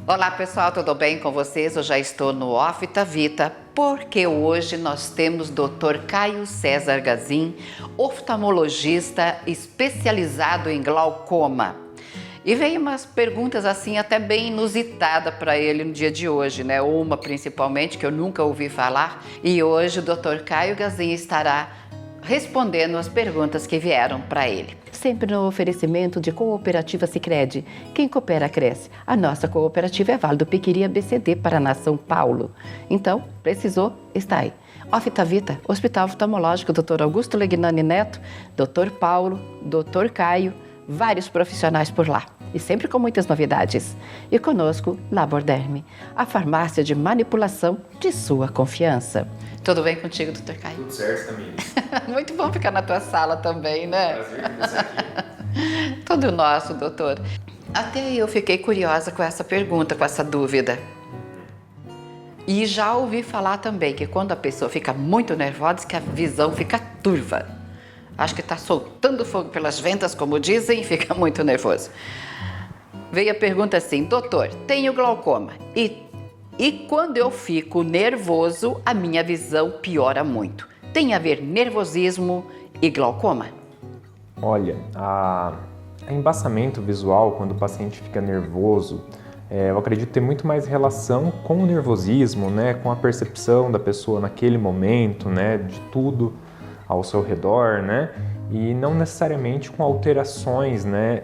Olá pessoal, tudo bem com vocês? Eu já estou no Ofta Vita porque hoje nós temos Dr. Caio César Gazin, oftalmologista especializado em glaucoma. E veio umas perguntas assim até bem inusitadas para ele no dia de hoje, né? Uma principalmente que eu nunca ouvi falar, e hoje o Dr. Caio Gazin estará respondendo as perguntas que vieram para ele. Sempre no oferecimento de Cooperativa Sicredi. Quem coopera, cresce. A nossa cooperativa é Vale do Piquiri ABCD, Paraná, São Paulo. Então, precisou, está aí. Ofta Vita, Hospital Oftalmológico, Dr. Augusto Legnani Neto, Dr. Paulo, Dr. Caio, vários profissionais por lá. E sempre com muitas novidades. E conosco, Laborderme, a farmácia de manipulação de sua confiança. Tudo bem contigo, Dr. Caio? Tudo certo, Tamires. Muito bom ficar na tua sala também, né? Prazer em você aqui. Tudo nosso, doutor. Até eu fiquei curiosa com essa pergunta, com essa dúvida. E já ouvi falar também que quando a pessoa fica muito nervosa, que a visão fica turva. Acho que está soltando fogo pelas ventas, como dizem, e fica muito nervoso. Veio a pergunta assim: doutor, tenho glaucoma e quando eu fico nervoso, a minha visão piora muito. Tem a ver nervosismo e glaucoma? Olha, a embaçamento visual, quando o paciente fica nervoso, eu acredito ter muito mais relação com o nervosismo, né, com a percepção da pessoa naquele momento, né, de tudo ao seu redor, né, e não necessariamente com alterações, né,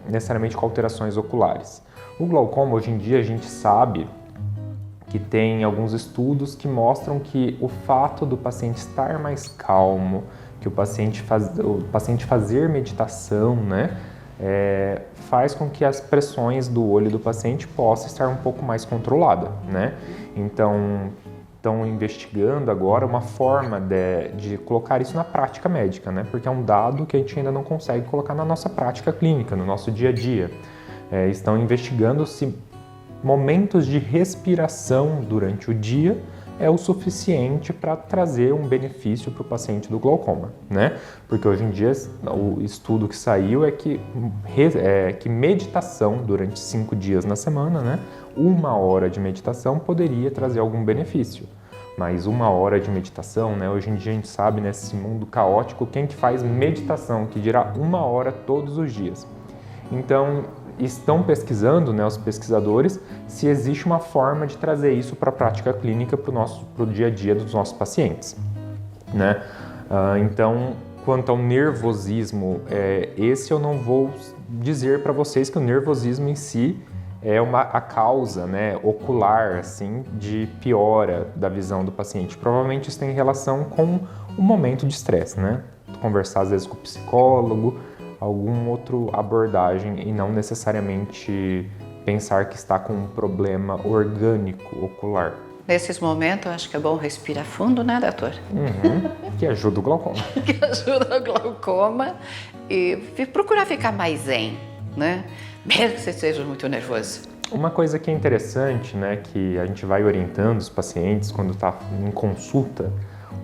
necessariamente com alterações oculares. O glaucoma, hoje em dia, a gente sabe que tem alguns estudos que mostram que o fato do paciente estar mais calmo, que o paciente fazer meditação, né, faz com que as pressões do olho do paciente possam estar um pouco mais controlada, né? Então, estão investigando agora uma forma de colocar isso na prática médica, né? Porque é um dado que a gente ainda não consegue colocar na nossa prática clínica, no nosso dia a dia. Estão investigando se momentos de respiração durante o dia é o suficiente para trazer um benefício para o paciente do glaucoma, né? Porque hoje em dia o estudo que saiu é que meditação durante 5 dias na semana, né? 1 hora de meditação poderia trazer algum benefício. Mas 1 hora de meditação, né? Hoje em dia a gente sabe, nesse mundo caótico, quem que faz meditação, que dirá 1 hora todos os dias. Então, estão pesquisando, né, os pesquisadores, se existe uma forma de trazer isso para a prática clínica para o dia a dia dos nossos pacientes, né? Então, quanto ao nervosismo, esse eu não vou dizer para vocês que o nervosismo em si é a causa, né, ocular, assim, de piora da visão do paciente. Provavelmente isso tem relação com o momento de estresse, né? Conversar às vezes com o psicólogo, alguma outra abordagem e não necessariamente pensar que está com um problema orgânico ocular. Nesses momentos, eu acho que é bom respirar fundo, né, doutor? Que ajuda o glaucoma. Que ajuda o glaucoma e procurar ficar mais zen, né? Mesmo que você seja muito nervoso. Uma coisa que é interessante, né, que a gente vai orientando os pacientes quando está em consulta,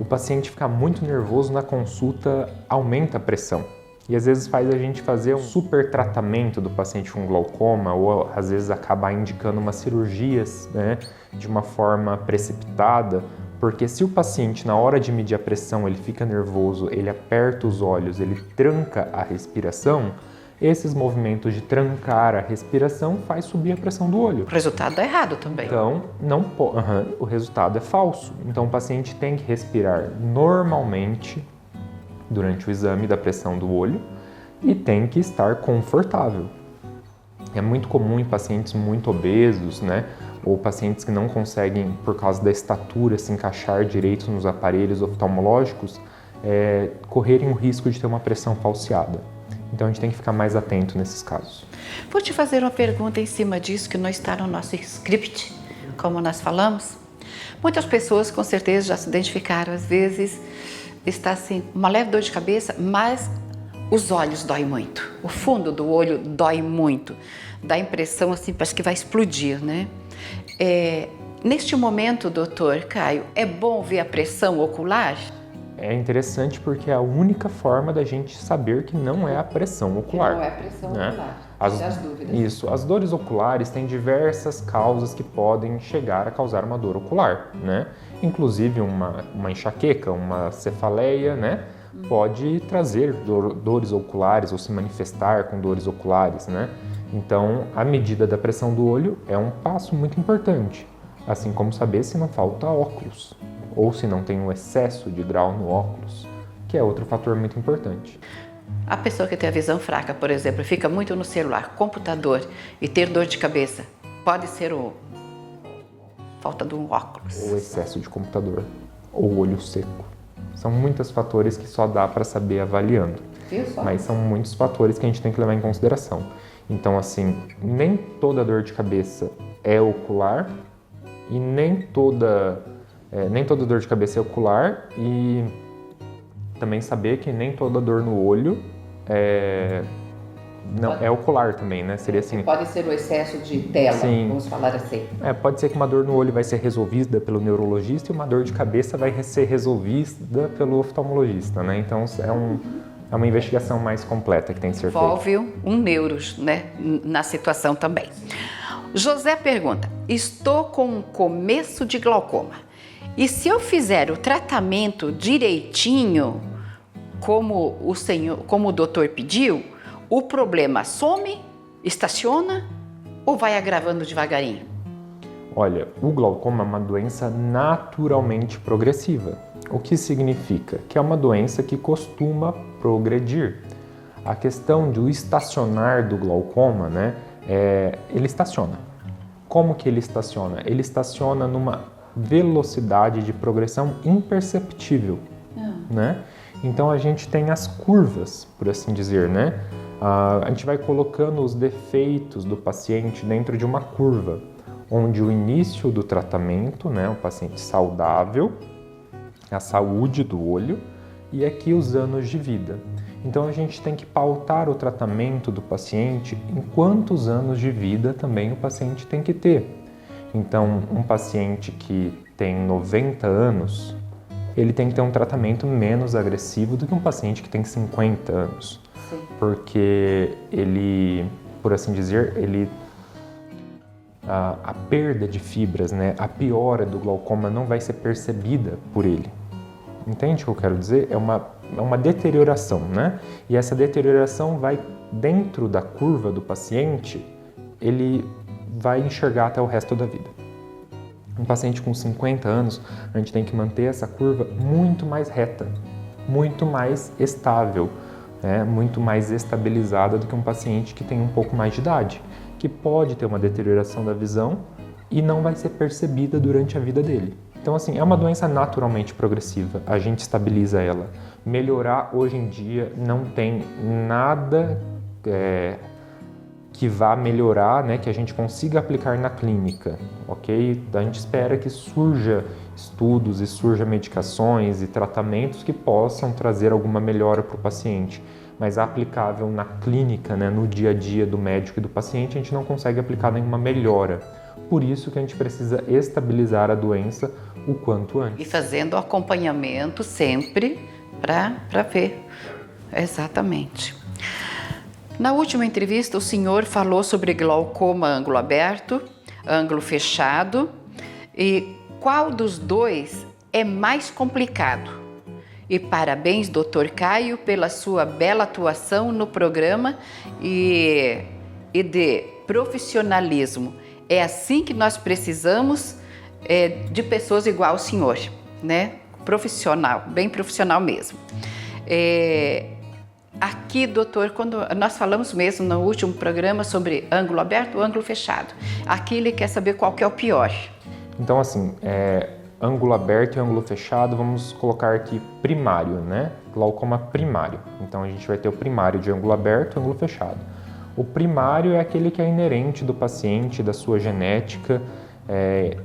o paciente ficar muito nervoso na consulta aumenta a pressão. E às vezes faz a gente fazer um super tratamento do paciente com glaucoma ou às vezes acabar indicando umas cirurgias, né, de uma forma precipitada, porque se o paciente na hora de medir a pressão ele fica nervoso, ele aperta os olhos, ele tranca a respiração, esses movimentos de trancar a respiração faz subir a pressão do olho. O resultado é errado também. Então, o resultado é falso. Então o paciente tem que respirar normalmente durante o exame da pressão do olho e tem que estar confortável. É muito comum em pacientes muito obesos, né, ou pacientes que não conseguem, por causa da estatura, se encaixar direito nos aparelhos oftalmológicos, correrem o risco de ter uma pressão falseada. Então a gente tem que ficar mais atento nesses casos. Vou te fazer uma pergunta em cima disso que não está no nosso script, como nós falamos. Muitas pessoas com certeza já se identificaram, às vezes está assim, uma leve dor de cabeça, mas os olhos doem muito. O fundo do olho dói muito. Dá a impressão assim, parece que vai explodir, né? Neste momento, doutor Caio, é bom ver a pressão ocular? é interessante porque é a única forma da gente saber que não é a pressão ocular. Que não é pressão ocular. As dúvidas. Isso. As dores oculares têm diversas causas que podem chegar a causar uma dor ocular, né? Inclusive uma enxaqueca, uma cefaleia, né? Pode trazer dores oculares ou se manifestar com dores oculares, né? Então, a medida da pressão do olho é um passo muito importante, assim como saber se não falta óculos ou se não tem um excesso de grau no óculos, que é outro fator muito importante. A pessoa que tem a visão fraca, por exemplo, fica muito no celular, computador e ter dor de cabeça, pode ser falta de um óculos. Ou excesso de computador, ou olho seco. São muitos fatores que só dá para saber avaliando. Viu só? Mas são muitos fatores que a gente tem que levar em consideração. Então, assim, nem toda dor de cabeça é ocular e nem toda dor de cabeça é ocular, e também saber que nem toda dor no olho é ocular também, né? Seria assim. Pode ser o excesso de tela, sim, vamos falar assim. Pode ser que uma dor no olho vai ser resolvida pelo neurologista e uma dor de cabeça vai ser resolvida pelo oftalmologista, né? Então é uma investigação mais completa que tem que ser feita. Envolve um neuro, né, na situação também. José pergunta: estou com um começo de glaucoma e se eu fizer o tratamento direitinho, como o doutor pediu, o problema some, estaciona ou vai agravando devagarinho? Olha, o glaucoma é uma doença naturalmente progressiva. O que significa? Que é uma doença que costuma progredir. A questão do estacionar do glaucoma, né, ele estaciona. Como que ele estaciona? Ele estaciona numa velocidade de progressão imperceptível, né? Então a gente tem as curvas, por assim dizer, né? A gente vai colocando os defeitos do paciente dentro de uma curva, onde o início do tratamento, né, o paciente saudável, a saúde do olho e aqui os anos de vida. Então a gente tem que pautar o tratamento do paciente em quantos anos de vida também o paciente tem que ter. Então, um paciente que tem 90 anos, ele tem que ter um tratamento menos agressivo do que um paciente que tem 50 anos. Sim. Porque ele, por assim dizer, a perda de fibras, né, a piora do glaucoma não vai ser percebida por ele. Entende o que eu quero dizer? É uma deterioração, né? E essa deterioração vai dentro da curva do paciente, ele vai enxergar até o resto da vida. Um paciente com 50 anos, a gente tem que manter essa curva muito mais reta, muito mais estável, né? Muito mais estabilizada do que um paciente que tem um pouco mais de idade, que pode ter uma deterioração da visão e não vai ser percebida durante a vida dele. Então, assim, é uma doença naturalmente progressiva, a gente estabiliza ela. Melhorar hoje em dia não tem nada que vá melhorar, né, que a gente consiga aplicar na clínica, ok? A gente espera que surja estudos e surja medicações e tratamentos que possam trazer alguma melhora para o paciente, mas aplicável na clínica, né, no dia a dia do médico e do paciente, a gente não consegue aplicar nenhuma melhora. Por isso que a gente precisa estabilizar a doença o quanto antes. E fazendo acompanhamento sempre para ver. Exatamente. Na última entrevista, o senhor falou sobre glaucoma ângulo aberto, ângulo fechado, e qual dos dois é mais complicado? E parabéns, Dr. Caio, pela sua bela atuação no programa e de profissionalismo. É assim que nós precisamos de pessoas igual ao senhor, né? Profissional, bem profissional mesmo. Aqui, doutor, quando nós falamos mesmo no último programa sobre ângulo aberto ou ângulo fechado, aqui ele quer saber qual que é o pior. Então, assim, ângulo aberto e ângulo fechado, vamos colocar aqui primário, né? Glaucoma primário. Então, a gente vai ter o primário de ângulo aberto e ângulo fechado. O primário é aquele que é inerente do paciente, da sua genética,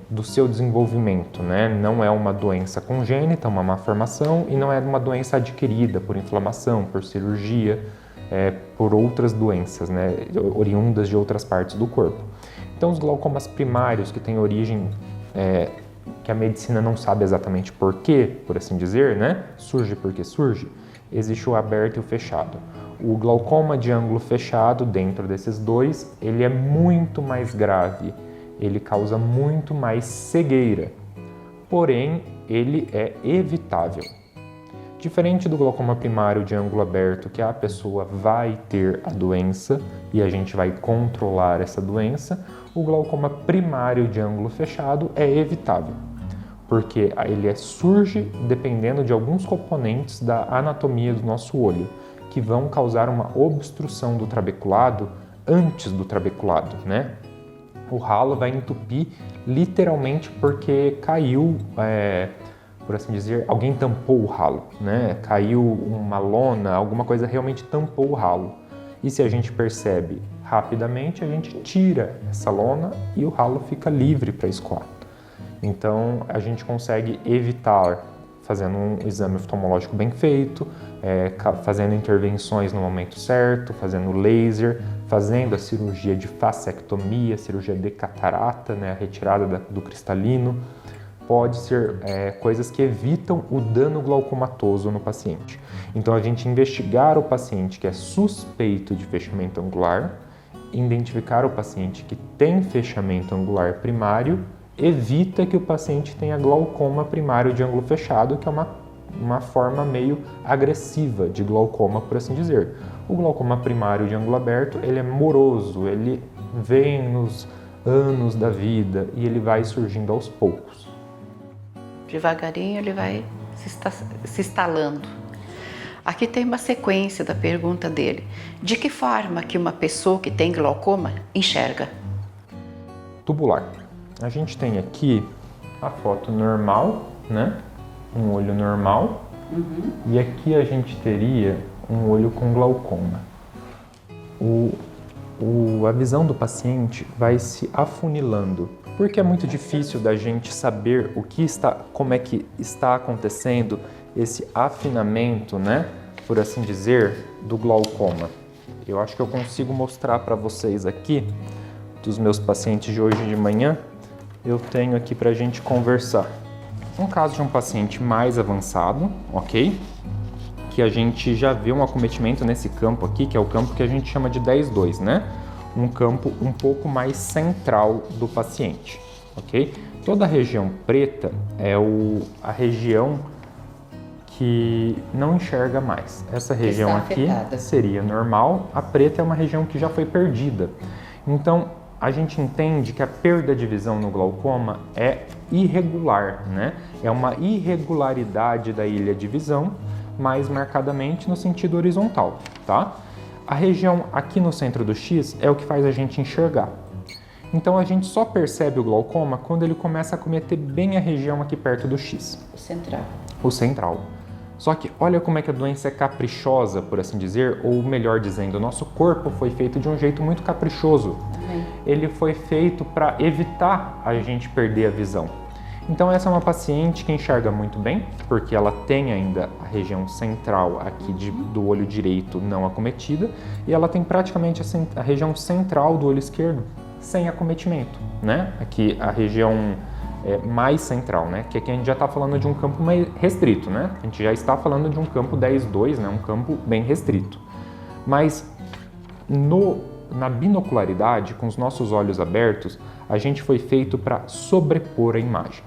do seu desenvolvimento, né? Não é uma doença congênita, uma malformação, e não é uma doença adquirida por inflamação, por cirurgia, por outras doenças, né? Oriundas de outras partes do corpo. Então, os glaucomas primários, que têm origem que a medicina não sabe exatamente por quê, por assim dizer, né? Surge porque surge. Existe o aberto e o fechado. O glaucoma de ângulo fechado, dentro desses dois, ele é muito mais grave. Ele causa muito mais cegueira. Porém, ele é evitável. Diferente do glaucoma primário de ângulo aberto, que a pessoa vai ter a doença e a gente vai controlar essa doença, o glaucoma primário de ângulo fechado é evitável, porque ele surge dependendo de alguns componentes da anatomia do nosso olho, que vão causar uma obstrução do trabeculado antes do trabeculado, né? O ralo vai entupir literalmente porque caiu, por assim dizer, alguém tampou o ralo, né? Caiu uma lona, alguma coisa realmente tampou o ralo. E se a gente percebe rapidamente, a gente tira essa lona e o ralo fica livre para escoar. Então, a gente consegue evitar fazendo um exame oftalmológico bem feito, fazendo intervenções no momento certo, fazendo laser, fazendo a cirurgia de facectomia, cirurgia de catarata, né, a retirada do cristalino. Pode ser coisas que evitam o dano glaucomatoso no paciente. Então, a gente investigar o paciente que é suspeito de fechamento angular, identificar o paciente que tem fechamento angular primário, evita que o paciente tenha glaucoma primário de ângulo fechado, que é uma forma meio agressiva de glaucoma, por assim dizer. O glaucoma primário de ângulo aberto, ele é moroso, ele vem nos anos da vida e ele vai surgindo aos poucos. Devagarinho ele vai se instalando. Aqui tem uma sequência da pergunta dele. De que forma que uma pessoa que tem glaucoma enxerga? Tubular. A gente tem aqui a foto normal, né? Um olho normal. E aqui a gente teria um olho com glaucoma. A visão do paciente vai se afunilando, porque é muito difícil da gente saber como é que está acontecendo esse afinamento, né? Por assim dizer, do glaucoma. Eu acho que eu consigo mostrar para vocês aqui, dos meus pacientes de hoje de manhã, eu tenho aqui para a gente conversar. Um caso de um paciente mais avançado, ok? Que a gente já vê um acometimento nesse campo aqui, que é o campo que a gente chama de 10-2, né? Um campo um pouco mais central do paciente, ok? Toda a região preta é a região que não enxerga mais. Essa região aqui seria normal, a preta é uma região que já foi perdida. Então, a gente entende que a perda de visão no glaucoma é irregular, né? É uma irregularidade da ilha de visão, mais marcadamente no sentido horizontal, tá? A região aqui no centro do X é o que faz a gente enxergar. Então a gente só percebe o glaucoma quando ele começa a acometer bem a região aqui perto do X. O central. Só que olha como é que a doença é caprichosa, por assim dizer, ou melhor dizendo, o nosso corpo foi feito de um jeito muito caprichoso. Ele foi feito para evitar a gente perder a visão. Então essa é uma paciente que enxerga muito bem, porque ela tem ainda a região central aqui do olho direito não acometida, e ela tem praticamente a região central do olho esquerdo sem acometimento, né? Aqui a região mais central, né? Que aqui a gente já está falando de um campo mais restrito, né? A gente já está falando de um campo 10-2, né? Um campo bem restrito. Mas na binocularidade, com os nossos olhos abertos, a gente foi feito para sobrepor a imagem.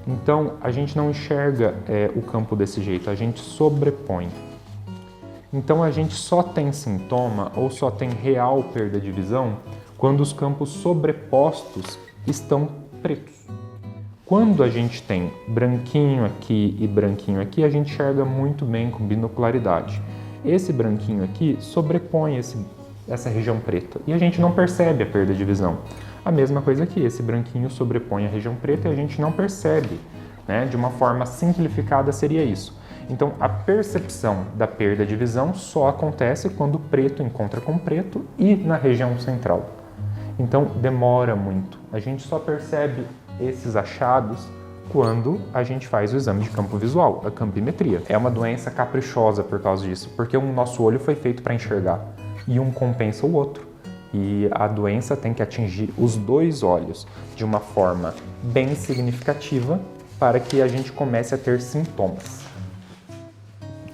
Então, a gente não enxerga o campo desse jeito, a gente sobrepõe. Então, a gente só tem sintoma ou só tem real perda de visão quando os campos sobrepostos estão pretos. Quando a gente tem branquinho aqui e branquinho aqui, a gente enxerga muito bem com binocularidade. Esse branquinho aqui sobrepõe essa região preta e a gente não percebe a perda de visão. A mesma coisa aqui, esse branquinho sobrepõe a região preta e a gente não percebe, né? De uma forma simplificada seria isso. Então, a percepção da perda de visão só acontece quando o preto encontra com preto e na região central. Então, demora muito. A gente só percebe esses achados quando a gente faz o exame de campo visual, a campimetria. É uma doença caprichosa por causa disso, porque o nosso olho foi feito para enxergar e um compensa o outro. e a doença tem que atingir os dois olhos de uma forma bem significativa para que a gente comece a ter sintomas.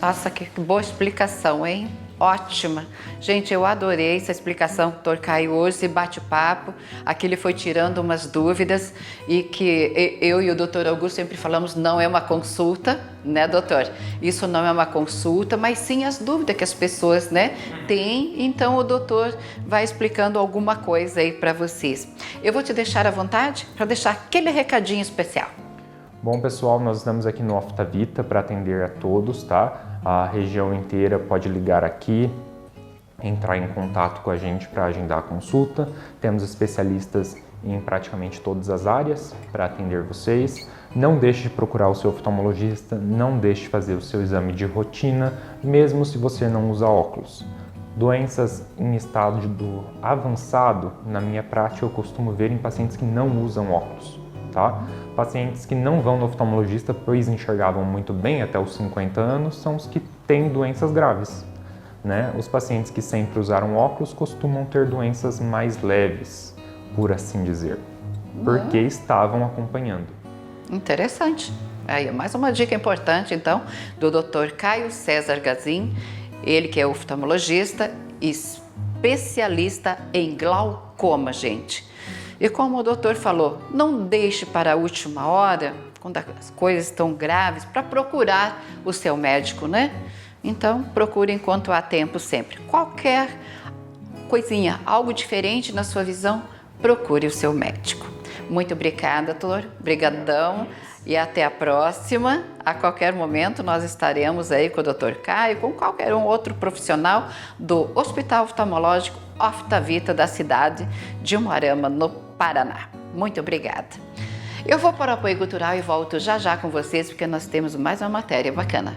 Nossa, que boa explicação, hein? Ótima. Gente, eu adorei essa explicação do Dr. Caio hoje, esse bate-papo. Aqui ele foi tirando umas dúvidas e que eu e o Dr. Augusto sempre falamos, não é uma consulta, né, doutor? Isso não é uma consulta, mas sim as dúvidas que as pessoas, né, têm. Então o doutor vai explicando alguma coisa aí para vocês. Eu vou te deixar à vontade para deixar aquele recadinho especial. Bom, pessoal, nós estamos aqui no Oftavita para atender a todos, tá? A região inteira pode ligar aqui, entrar em contato com a gente para agendar a consulta. Temos especialistas em praticamente todas as áreas para atender vocês. Não deixe de procurar o seu oftalmologista, não deixe de fazer o seu exame de rotina, mesmo se você não usa óculos. Doenças em estado avançado, na minha prática, eu costumo ver em pacientes que não usam óculos. Tá? Pacientes que não vão no oftalmologista, pois enxergavam muito bem até os 50 anos, são os que têm doenças graves, né? Os pacientes que sempre usaram óculos costumam ter doenças mais leves, por assim dizer, porque estavam acompanhando. Interessante. Aí, mais uma dica importante, então, do Dr. Caio César Gazin, ele que é oftalmologista, especialista em glaucoma, gente. E como o doutor falou, não deixe para a última hora, quando as coisas estão graves, para procurar o seu médico, né? Então, procure enquanto há tempo sempre. Qualquer coisinha, algo diferente na sua visão, procure o seu médico. Muito obrigada, doutor. Obrigadão. E até a próxima. A qualquer momento nós estaremos aí com o Dr. Caio, com qualquer outro profissional do Hospital Oftalmológico Oftavita da cidade de Umuarama, no Paraná. Muito obrigada. Eu vou para o apoio cultural e volto já já com vocês, porque nós temos mais uma matéria bacana.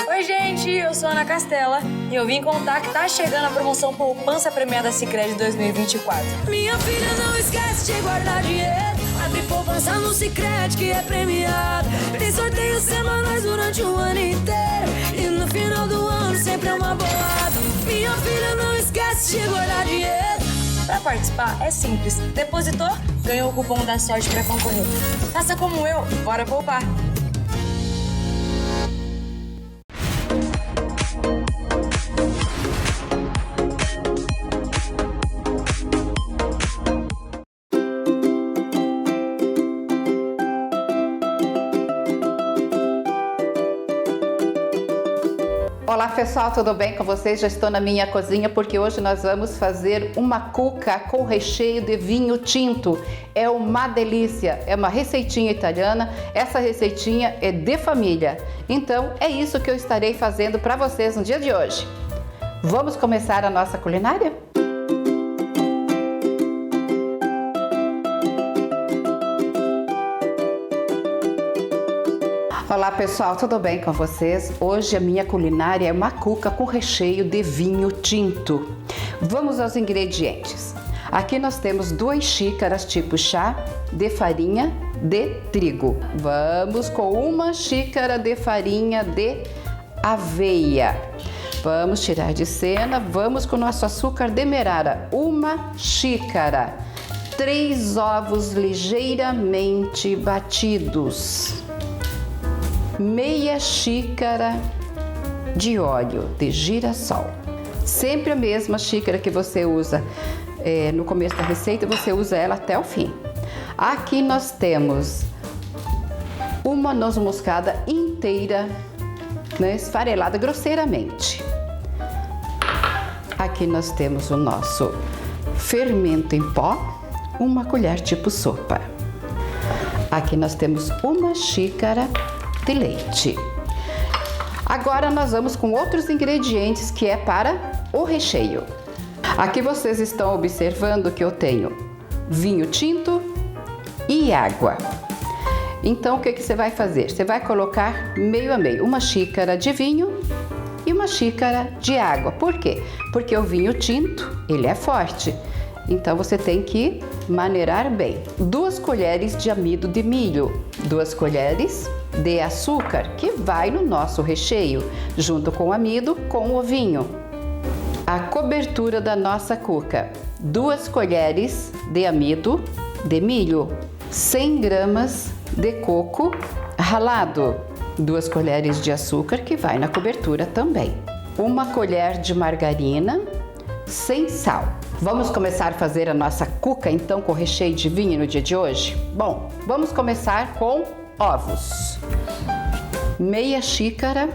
Oi gente, eu sou a Ana Castela e eu vim contar que tá chegando a promoção Poupança Premiada Sicredi 2024. Minha filha, não esquece de guardar dinheiro. Abre poupança no Sicredi que é premiado. Tem sorteios semanais durante o ano inteiro e no final do ano sempre é uma bolada. Minha filha, não esquece de guardar dinheiro. Pra participar é simples. Depositou, ganhou o cupom da sorte pra concorrer. Faça como eu, bora poupar! Olá pessoal, tudo bem com vocês? Já estou na minha cozinha porque hoje nós vamos fazer uma cuca com recheio de vinho tinto. É uma delícia, é uma receitinha italiana, essa receitinha é de família. Então é isso que eu estarei fazendo para vocês no dia de hoje. Vamos começar a nossa culinária? Olá pessoal, tudo bem com vocês? Hoje a minha culinária é uma cuca com recheio de vinho tinto. Vamos aos ingredientes. Aqui nós temos 2 xícaras tipo chá de farinha de trigo. Vamos com 1 xícara de farinha de aveia. Vamos tirar de cena, vamos com o nosso açúcar demerara, 1 xícara. 3 ovos ligeiramente batidos. Meia xícara de óleo de girassol. Sempre a mesma xícara que você usa no começo da receita, você usa ela até o fim. Aqui nós temos uma noz moscada inteira, né, esfarelada grosseiramente. Aqui nós temos o nosso fermento em pó, 1 colher tipo sopa. Aqui nós temos 1 xícara de leite. Agora nós vamos com outros ingredientes que é para o recheio. Aqui vocês estão observando que eu tenho vinho tinto e água. Então o que você vai fazer? Você vai colocar meio a meio, 1 xícara de vinho e 1 xícara de água. Por quê? Porque o vinho tinto, ele é forte. Então você tem que maneirar bem. 2 colheres de amido de milho, 2 colheres de açúcar, que vai no nosso recheio, junto com o amido, com o ovinho. A cobertura da nossa cuca, 2 colheres de amido de milho, 100 gramas de coco ralado, 2 colheres de açúcar, que vai na cobertura também. 1 colher de margarina, sem sal. Vamos começar a fazer a nossa cuca então com recheio de vinho no dia de hoje? Bom, vamos começar com ovos. Meia xícara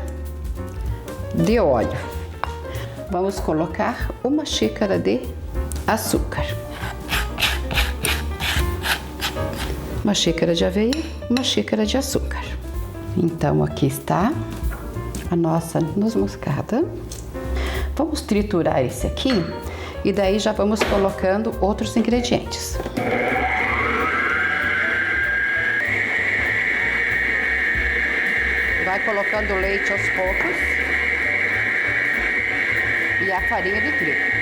de óleo. Vamos colocar 1 xícara de açúcar. 1 xícara de aveia, 1 xícara de açúcar. Então aqui está a nossa noz moscada. Vamos triturar esse aqui e daí já vamos colocando outros ingredientes. Vai colocando o leite aos poucos e a farinha de trigo.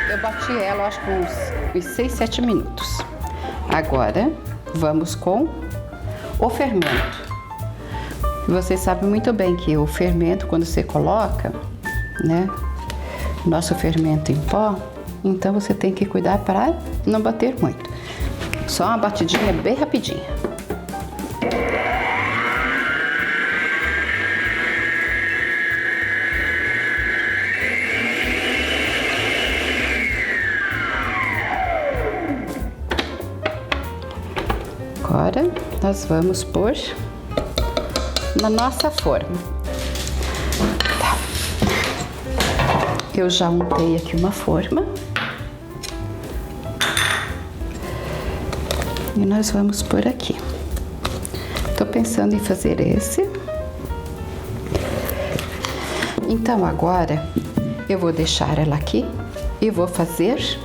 Eu bati ela, acho que uns 6, 7 minutos. Agora, vamos com o fermento. Vocês sabem muito bem que o fermento, quando você coloca, né, nosso fermento em pó, então você tem que cuidar para não bater muito. Só uma batidinha bem rapidinha. Agora nós vamos pôr na nossa forma. Tá. Eu já untei aqui uma forma. E nós vamos pôr aqui. Tô pensando em fazer esse. Então agora eu vou deixar ela aqui e vou fazer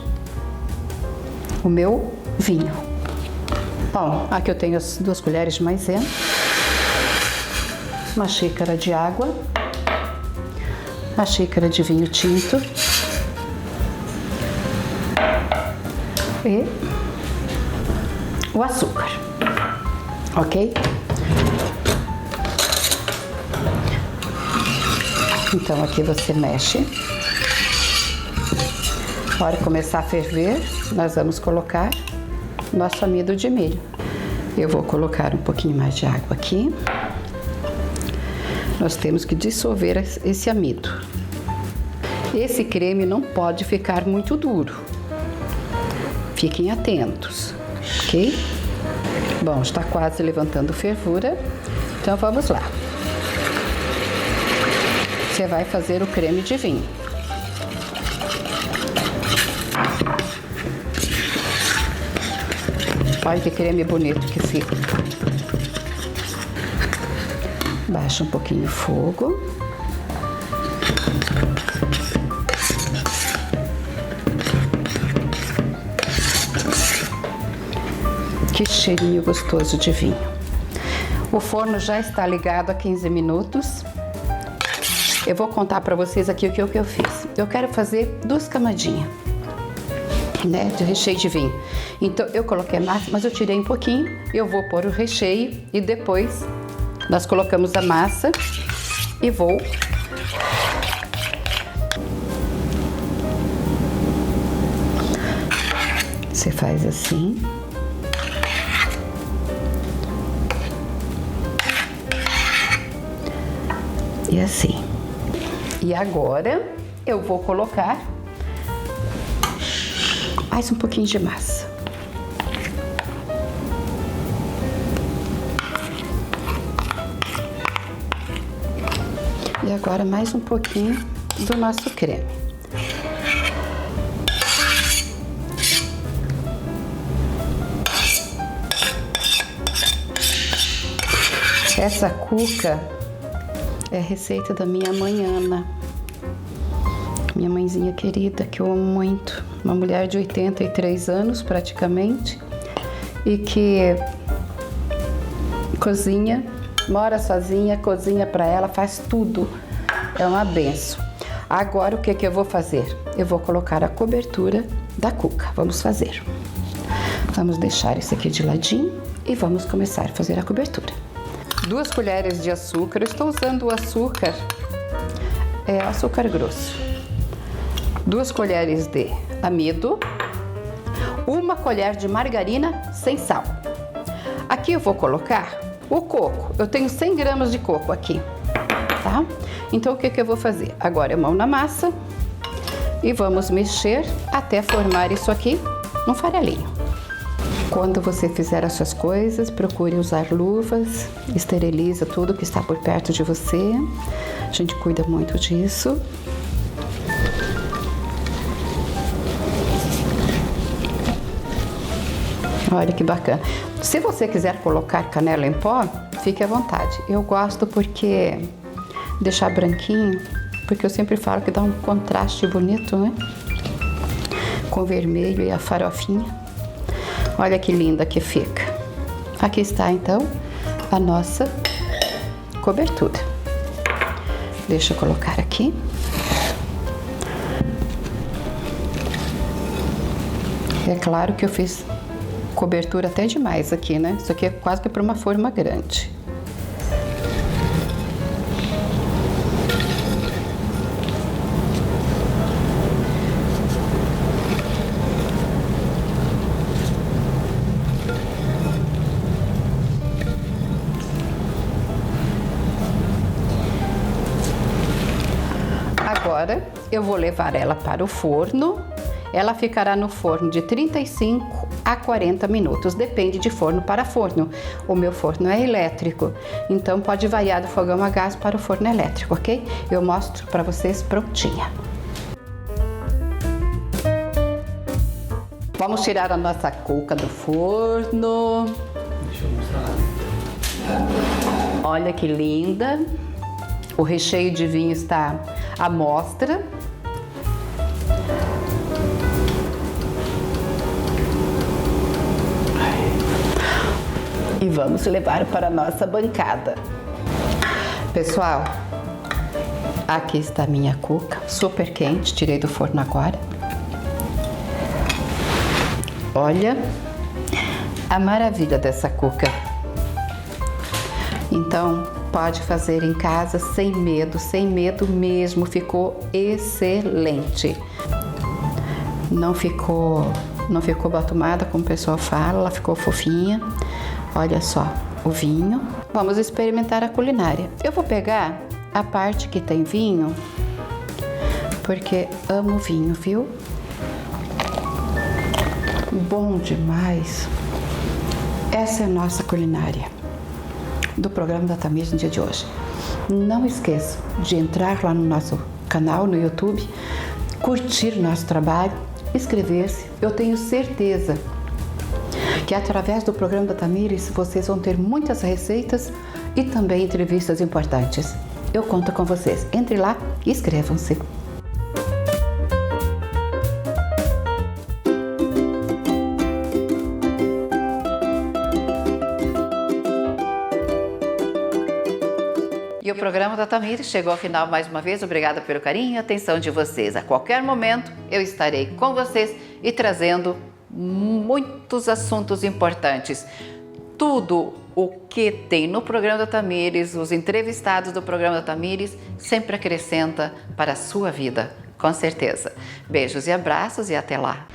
o meu vinho. Bom, aqui eu tenho as 2 colheres de maisena, 1 xícara de água, 1 xícara de vinho tinto e o açúcar, ok? Então aqui você mexe. Na hora que começar a ferver, nós vamos colocar nosso amido de milho. Eu vou colocar um pouquinho mais de água aqui. Nós temos que dissolver esse amido. Esse creme não pode ficar muito duro. Fiquem atentos, ok? Bom, está quase levantando fervura, então vamos lá. Você vai fazer o creme de vinho. Olha que creme bonito que fica. Baixa um pouquinho o fogo. Que cheirinho gostoso de vinho. O forno já está ligado há 15 minutos. Eu vou contar para vocês aqui o que eu fiz. Eu quero fazer 2 camadinhas, né, de recheio de vinho. Então eu coloquei a massa, mas eu tirei um pouquinho. Eu vou pôr o recheio e depois nós colocamos a massa e vou você faz assim. E assim. E agora eu vou colocar mais um pouquinho de massa. E agora mais um pouquinho do nosso creme. Essa cuca é receita da minha mãe Ana, minha mãezinha querida, que eu amo muito. Uma mulher de 83 anos praticamente e que cozinha, mora sozinha, cozinha para ela, faz tudo. É uma benção. Agora o que eu vou fazer? Eu vou colocar a cobertura da cuca. Vamos fazer. Vamos deixar isso aqui de ladinho e vamos começar a fazer a cobertura. 2 colheres de açúcar. Eu estou usando o açúcar, açúcar grosso. 2 colheres de amido. 1 colher de margarina sem sal. Aqui eu vou colocar o coco. Eu tenho 100 gramas de coco aqui, tá? Então o que eu vou fazer? Agora é mão na massa e vamos mexer até formar isso aqui num farelinho. Quando você fizer as suas coisas, procure usar luvas, esteriliza tudo que está por perto de você. A gente cuida muito disso. Olha que bacana. Se você quiser colocar canela em pó, fique à vontade. Eu gosto porque deixar branquinho, porque eu sempre falo que dá um contraste bonito, né? Com o vermelho e a farofinha. Olha que linda que fica. Aqui está então a nossa cobertura. Deixa eu colocar aqui. É claro que eu fiz cobertura até demais aqui, né? Isso aqui é quase que para uma forma grande. Agora eu vou levar ela para o forno. Ela ficará no forno de 35 a 40 minutos, depende de forno para forno. O meu forno é elétrico, então pode variar do fogão a gás para o forno elétrico, ok? Eu mostro para vocês prontinha. Vamos tirar a nossa cuca do forno. Deixa eu mostrar. Olha que linda. O recheio de vinho está à mostra. E vamos levar para a nossa bancada. Pessoal, aqui está a minha cuca, super quente, tirei do forno agora. Olha a maravilha dessa cuca. Então, pode fazer em casa sem medo mesmo, ficou excelente. Não ficou batumada, como o pessoal fala, ela ficou fofinha. Olha só o vinho. Vamos experimentar a culinária. Eu vou pegar a parte que tem vinho, porque amo vinho, viu? Bom demais. Essa é a nossa culinária do programa da Tamires no dia de hoje. Não esqueça de entrar lá no nosso canal no YouTube, curtir nosso trabalho, inscrever-se. Eu tenho certeza que através do programa da Tamires vocês vão ter muitas receitas e também entrevistas importantes. Eu conto com vocês. Entre lá e inscrevam-se. E o programa da Tamires chegou ao final mais uma vez. Obrigada pelo carinho e atenção de vocês. A qualquer momento eu estarei com vocês e trazendo muitos assuntos importantes. Tudo o que tem no programa da Tamires, os entrevistados do programa da Tamires, sempre acrescenta para a sua vida, com certeza. Beijos e abraços e até lá!